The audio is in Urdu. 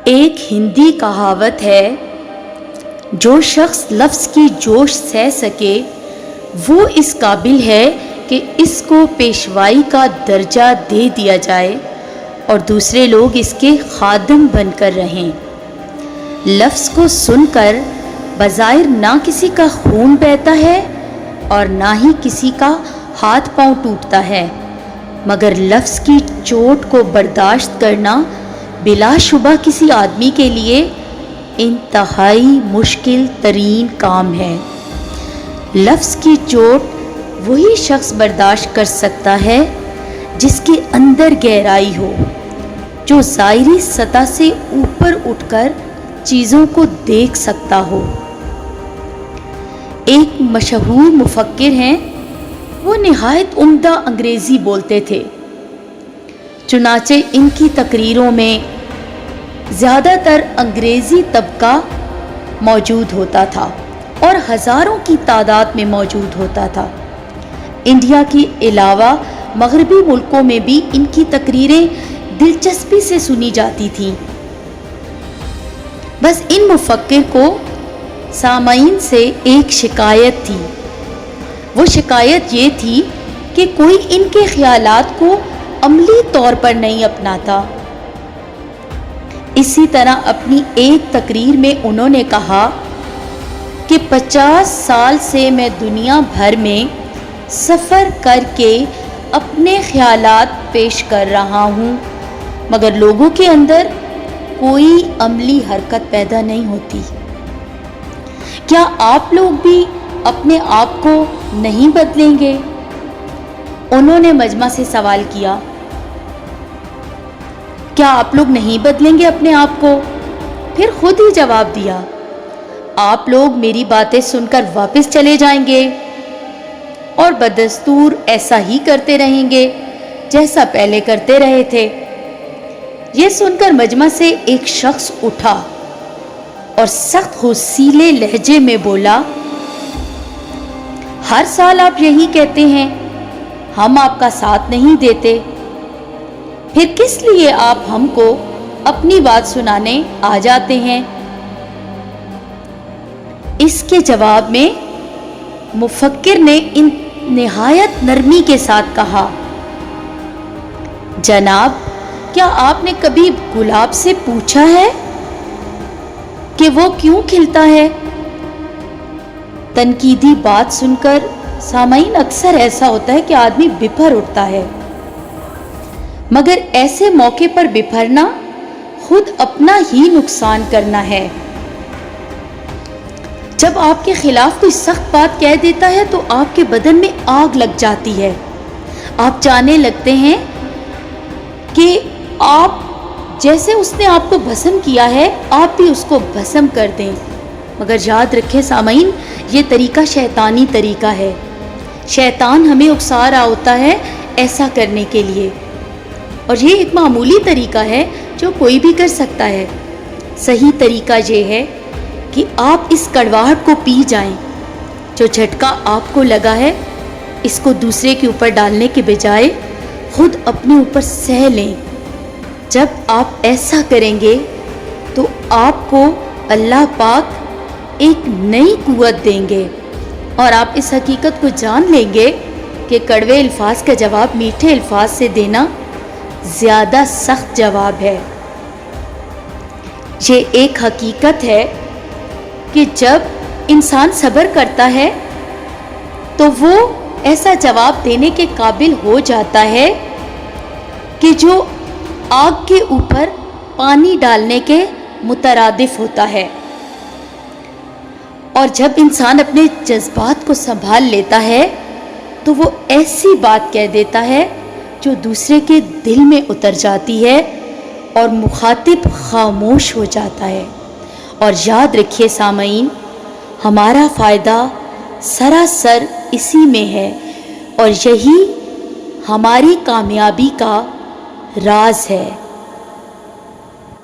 ایک ہندی کہاوت ہے، جو شخص لفظ کی جوش سہ سکے وہ اس قابل ہے کہ اس کو پیشوائی کا درجہ دے دیا جائے اور دوسرے لوگ اس کے خادم بن کر رہیں۔ لفظ کو سن کر بظاہر نہ کسی کا خون بہتا ہے اور نہ ہی کسی کا ہاتھ پاؤں ٹوٹتا ہے، مگر لفظ کی چوٹ کو برداشت کرنا بلا شبہ کسی آدمی کے لیے انتہائی مشکل ترین کام ہے۔ لفظ کی چوٹ وہی شخص برداشت کر سکتا ہے جس کے اندر گہرائی ہو، جو ظاہری سطح سے اوپر اٹھ کر چیزوں کو دیکھ سکتا ہو۔ ایک مشہور مفکر ہیں، وہ نہایت عمدہ انگریزی بولتے تھے، چنانچہ ان کی تقریروں میں زیادہ تر انگریزی طبقہ موجود ہوتا تھا اور ہزاروں کی تعداد میں موجود ہوتا تھا۔ انڈیا کے علاوہ مغربی ملکوں میں بھی ان کی تقریریں دلچسپی سے سنی جاتی تھیں۔ بس ان مفکر کو سامعین سے ایک شکایت تھی۔ وہ شکایت یہ تھی کہ کوئی ان کے خیالات کو عملی طور پر نہیں اپناتا۔ اسی طرح اپنی ایک تقریر میں انہوں نے کہا کہ 50 سال سے میں دنیا بھر میں سفر کر کے اپنے خیالات پیش کر رہا ہوں، مگر لوگوں کے اندر کوئی عملی حرکت پیدا نہیں ہوتی۔ کیا آپ لوگ بھی اپنے آپ کو نہیں بدلیں گے؟ انہوں نے مجمع سے سوال کیا، کیا آپ لوگ نہیں بدلیں گے اپنے آپ کو؟ پھر خود ہی جواب دیا، آپ لوگ میری باتیں سن کر واپس چلے جائیں گے اور بدستور ایسا ہی کرتے رہیں گے جیسا پہلے کرتے رہے تھے۔ یہ سن کر مجمع سے ایک شخص اٹھا اور سخت غصیلے لہجے میں بولا، ہر سال آپ یہی کہتے ہیں، ہم آپ کا ساتھ نہیں دیتے، پھر کس لیے آپ ہم کو اپنی بات سنانے آ جاتے ہیں؟ اس کے جواب میں مفکر نے نہایت نرمی کے ساتھ کہا، جناب، کیا آپ نے کبھی گلاب سے پوچھا ہے کہ وہ کیوں کھلتا ہے؟ تنقیدی بات سن کر سامعین اکثر ایسا ہوتا ہے کہ آدمی بپھر اٹھتا ہے، مگر ایسے موقع پر بپھرنا خود اپنا ہی نقصان کرنا ہے۔ جب آپ کے خلاف کوئی سخت بات کہہ دیتا ہے تو آپ کے بدن میں آگ لگ جاتی ہے، آپ چاہنے لگتے ہیں کہ آپ جیسے اس نے آپ کو بھسم کیا ہے آپ بھی اس کو بھسم کر دیں، مگر یاد رکھیں سامعین، یہ طریقہ شیطانی طریقہ ہے۔ شیطان ہمیں اکسا رہا ہوتا ہے ایسا کرنے کے لیے، اور یہ ایک معمولی طریقہ ہے جو کوئی بھی کر سکتا ہے۔ صحیح طریقہ یہ ہے کہ آپ اس کڑواہٹ کو پی جائیں، جو جھٹکا آپ کو لگا ہے اس کو دوسرے کے اوپر ڈالنے کے بجائے خود اپنے اوپر سہ لیں۔ جب آپ ایسا کریں گے تو آپ کو اللہ پاک ایک نئی قوت دیں گے، اور آپ اس حقیقت کو جان لیں گے کہ کڑوے الفاظ کا جواب میٹھے الفاظ سے دینا زیادہ سخت جواب ہے۔ یہ ایک حقیقت ہے کہ جب انسان صبر کرتا ہے تو وہ ایسا جواب دینے کے قابل ہو جاتا ہے کہ جو آگ کے اوپر پانی ڈالنے کے مترادف ہوتا ہے۔ اور جب انسان اپنے جذبات کو سنبھال لیتا ہے تو وہ ایسی بات کہہ دیتا ہے جو دوسرے کے دل میں اتر جاتی ہے اور مخاطب خاموش ہو جاتا ہے۔ اور یاد رکھیے سامعین، ہمارا فائدہ سراسر اسی میں ہے، اور یہی ہماری کامیابی کا راز ہے۔